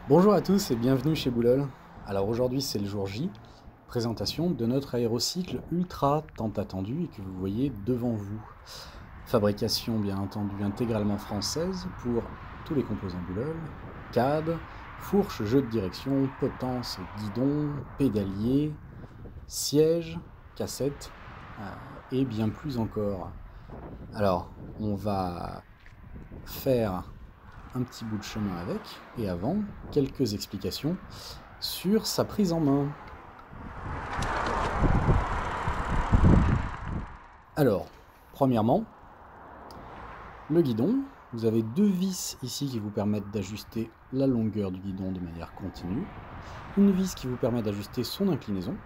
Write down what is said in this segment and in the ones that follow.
Bonjour à tous et bienvenue chez Boulol. Alors aujourd'hui c'est le jour J, présentation de notre aérocycle ultra tant attendu et que vous voyez devant vous. Fabrication bien entendu intégralement française pour tous les composants Boulol, CAD, fourche, jeu de direction, potence, guidon, pédalier, siège, cassette et bien plus encore. Alors on va faire un petit bout de chemin avec, et avant, quelques explications sur sa prise en main. Alors, premièrement, le guidon. Vous avez deux vis ici qui vous permettent d'ajuster la longueur du guidon de manière continue. Une vis qui vous permet d'ajuster son inclinaison.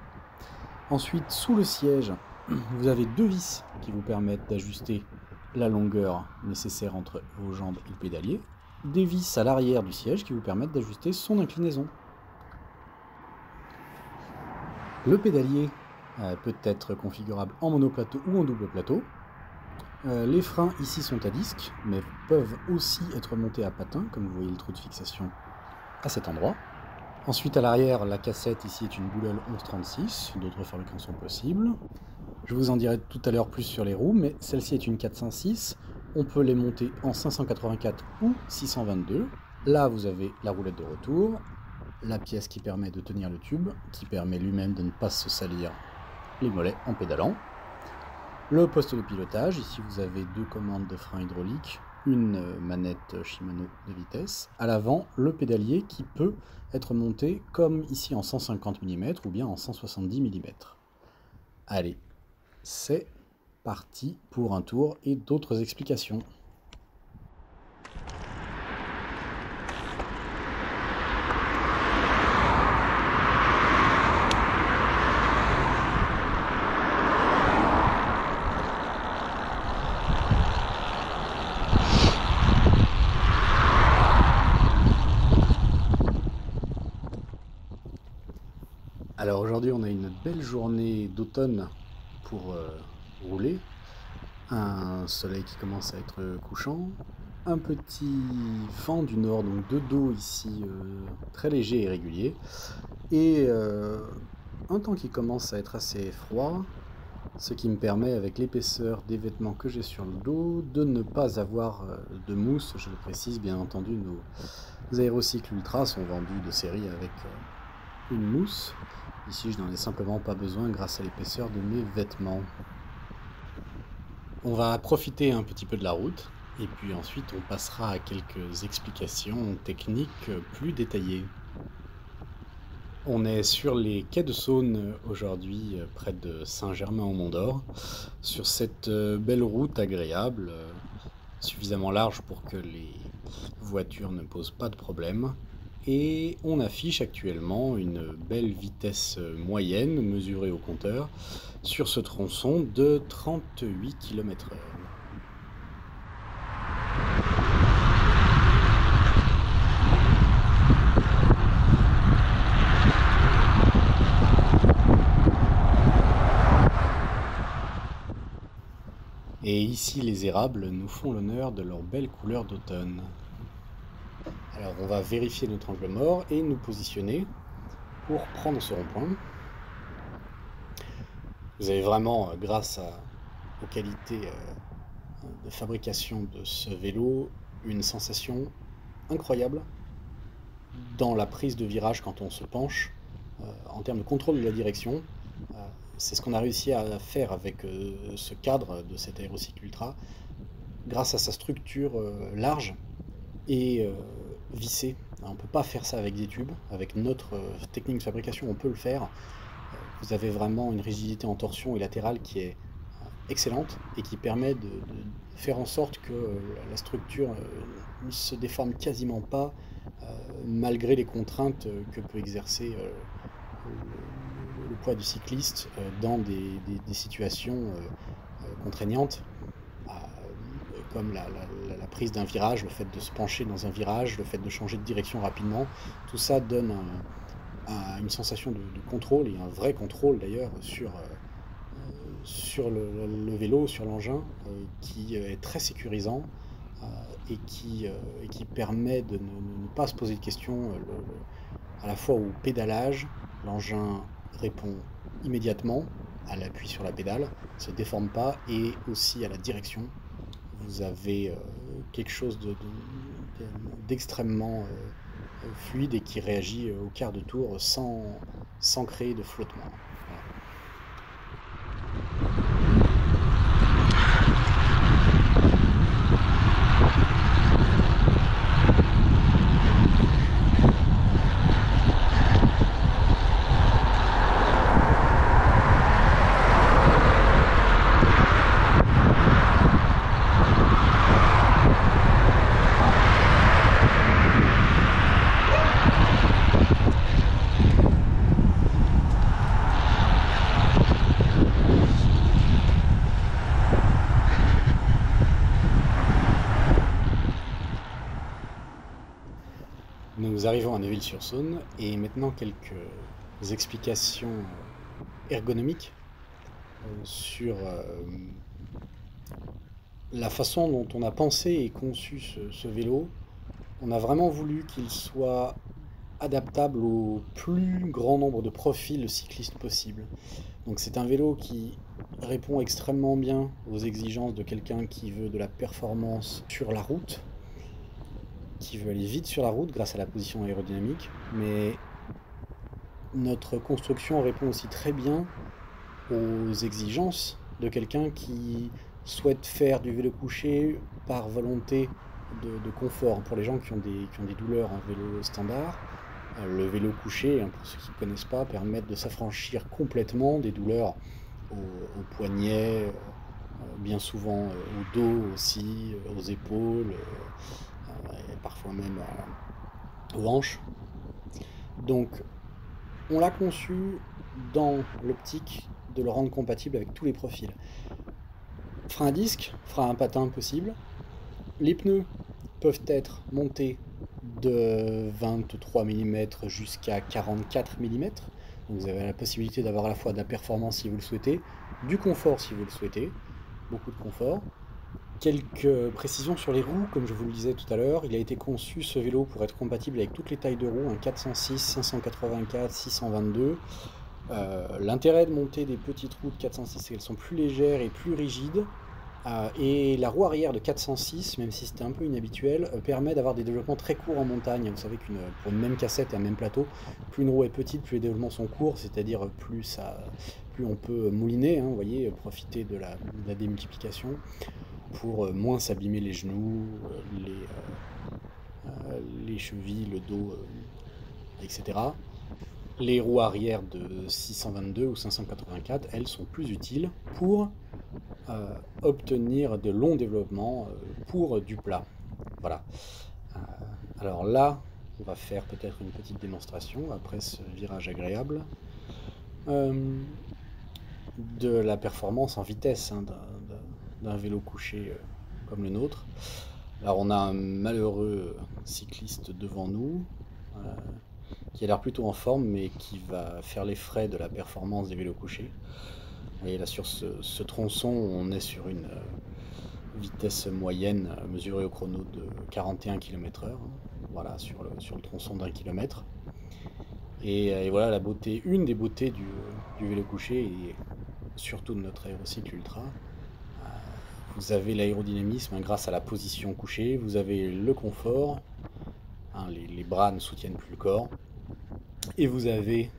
Ensuite, sous le siège, vous avez deux vis qui vous permettent d'ajuster la longueur nécessaire entre vos jambes et le pédalier. Des vis à l'arrière du siège qui vous permettent d'ajuster son inclinaison. Le pédalier peut être configurable en monoplateau ou en double plateau. Les freins ici sont à disque, mais peuvent aussi être montés à patins, comme vous voyez le trou de fixation à cet endroit. Ensuite à l'arrière, la cassette ici est une Boulol 1136, d'autres fabricants sont possibles. Je vous en dirai tout à l'heure plus sur les roues, mais celle-ci est une 406. On peut les monter en 584 ou 622. Là, vous avez la roulette de retour, la pièce qui permet de tenir le tube, qui permet lui-même de ne pas se salir les mollets en pédalant. Le poste de pilotage, ici vous avez deux commandes de frein hydraulique, une manette Shimano de vitesse. À l'avant, le pédalier qui peut être monté comme ici en 150 mm ou bien en 170 mm. Allez, c'est parti pour un tour et d'autres explications. Alors aujourd'hui on a une belle journée d'automne pour rouler, un soleil qui commence à être couchant, un petit vent du nord, donc de dos ici, très léger et régulier, et un temps qui commence à être assez froid, ce qui me permet, avec l'épaisseur des vêtements que j'ai sur le dos, de ne pas avoir de mousse. Je le précise, bien entendu, nos aérocycles ultra sont vendus de série avec une mousse. Ici, je n'en ai simplement pas besoin grâce à l'épaisseur de mes vêtements. On va profiter un petit peu de la route, et puis ensuite on passera à quelques explications techniques plus détaillées. On est sur les quais de Saône aujourd'hui, près de Saint-Germain-au-Mont-d'Or, sur cette belle route agréable, suffisamment large pour que les voitures ne posent pas de problème. Et on affiche actuellement une belle vitesse moyenne mesurée au compteur sur ce tronçon de 38 km/h. Et ici les érables nous font l'honneur de leur belle couleur d'automne. Alors on va vérifier notre angle mort et nous positionner pour prendre ce rond-point. Vous avez vraiment, grâce aux qualités de fabrication de ce vélo, une sensation incroyable dans la prise de virage quand on se penche, en termes de contrôle de la direction. C'est ce qu'on a réussi à faire avec ce cadre de cet aérocycle ultra, grâce à sa structure large et vissée. On ne peut pas faire ça avec des tubes. Avec notre technique de fabrication, on peut le faire. Vous avez vraiment une rigidité en torsion et latérale qui est excellente et qui permet de faire en sorte que la structure ne se déforme quasiment pas, malgré les contraintes que peut exercer le poids du cycliste dans des situations contraignantes, comme la prise d'un virage, le fait de se pencher dans un virage, le fait de changer de direction rapidement. Tout ça donne une sensation de contrôle, et un vrai contrôle d'ailleurs sur le vélo, sur l'engin, qui est très sécurisant, et qui permet de ne pas se poser de questions. À la fois au pédalage, l'engin répond immédiatement à l'appui sur la pédale, ne se déforme pas, et aussi à la direction. Vous avez quelque chose d'extrêmement fluide et qui réagit au quart de tour sans créer de flottement. Voilà. Nous arrivons à Neuville-sur-Saône et maintenant quelques explications ergonomiques sur la façon dont on a pensé et conçu ce vélo. On a vraiment voulu qu'il soit adaptable au plus grand nombre de profils cyclistes possible. Donc c'est un vélo qui répond extrêmement bien aux exigences de quelqu'un qui veut de la performance sur la route, qui veut aller vite sur la route grâce à la position aérodynamique, mais notre construction répond aussi très bien aux exigences de quelqu'un qui souhaite faire du vélo couché par volonté de confort. Pour les gens qui ont des douleurs en vélo standard, le vélo couché, pour ceux qui ne connaissent pas, permet de s'affranchir complètement des douleurs au poignet, bien souvent au dos aussi, aux épaules, et parfois même aux hanches. Donc on l'a conçu dans l'optique de le rendre compatible avec tous les profils. Frein à disque, frein à patin possible. Les pneus peuvent être montés de 23 mm jusqu'à 44 mm. Donc vous avez la possibilité d'avoir à la fois de la performance si vous le souhaitez, du confort si vous le souhaitez, beaucoup de confort. Quelques précisions sur les roues, comme je vous le disais tout à l'heure, il a été conçu ce vélo pour être compatible avec toutes les tailles de roues, un 406, 584, 622. L'intérêt de monter des petites roues de 406, c'est qu'elles sont plus légères et plus rigides. Et la roue arrière de 406, même si c'était un peu inhabituel, permet d'avoir des développements très courts en montagne. Vous savez pour une même cassette et un même plateau, plus une roue est petite, plus les développements sont courts, c'est-à-dire plus on peut mouliner, vous voyez, profiter de la démultiplication pour moins s'abîmer les genoux, les chevilles, le dos, etc. Les roues arrière de 622 ou 584, elles sont plus utiles pour obtenir de longs développements pour du plat. Voilà. Alors là, on va faire peut-être une petite démonstration après ce virage agréable de la performance en vitesse d'un vélo couché comme le nôtre. Alors on a un malheureux cycliste devant nous qui a l'air plutôt en forme, mais qui va faire les frais de la performance des vélos couchés. Vous voyez là sur ce tronçon, on est sur une vitesse moyenne mesurée au chrono de 41 km/h, voilà, sur le tronçon d'1 km. Et voilà la beauté, une des beautés du vélo couché et surtout de notre Aerocycle Ultra. Vous avez l'aérodynamisme grâce à la position couchée, vous avez le confort, les bras ne soutiennent plus le corps, et vous avez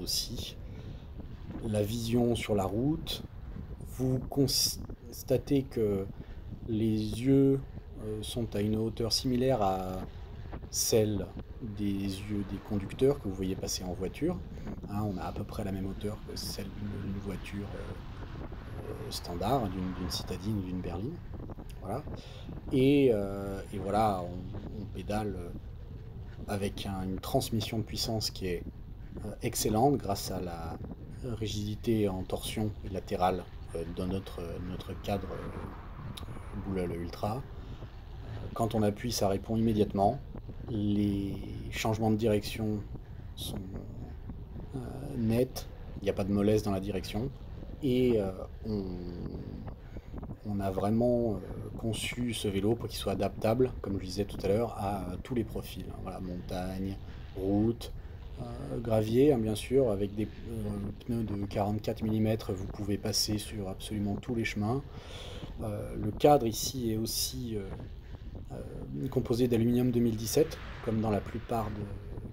aussi la vision sur la route. Vous constatez que les yeux sont à une hauteur similaire à celle des yeux des conducteurs que vous voyez passer en voiture. On a à peu près la même hauteur que celle d'une voiture standard, d'une citadine ou d'une berline. Voilà. Et voilà, on pédale avec une transmission de puissance qui est excellente grâce à la rigidité en torsion latérale dans notre cadre Boulogne Ultra. Quand on appuie, ça répond immédiatement. Les changements de direction sont nets, il n'y a pas de mollesse dans la direction. Et on a vraiment conçu ce vélo pour qu'il soit adaptable, comme je disais tout à l'heure, à tous les profils, hein. Voilà, montagne, route, gravier, hein, bien sûr, avec des pneus de 44 mm, vous pouvez passer sur absolument tous les chemins. Le cadre ici est aussi composé d'aluminium 2017, comme dans la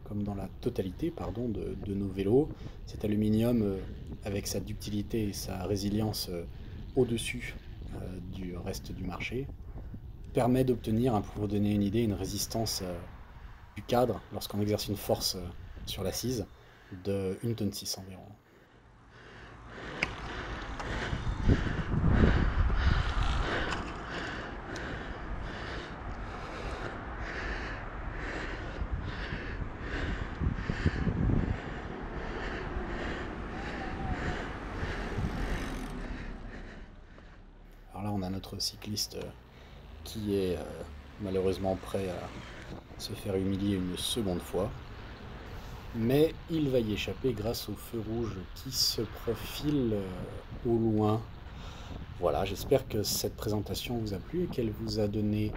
comme dans la totalité, pardon, de nos vélos. Cet aluminium, avec sa ductilité et sa résilience au-dessus du reste du marché, permet d'obtenir, hein, pour vous donner une idée, une résistance du cadre lorsqu'on exerce une force sur l'assise de 1,6 tonne environ. Alors là, on a notre cycliste qui est malheureusement prêt à se faire humilier une seconde fois. Mais il va y échapper grâce au feu rouge qui se profile au loin. Voilà, j'espère que cette présentation vous a plu et qu'elle vous a donné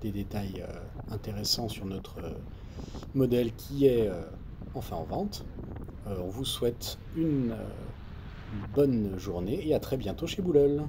des détails intéressants sur notre modèle qui est enfin en vente. On vous souhaite une bonne journée et à très bientôt chez Bouleul.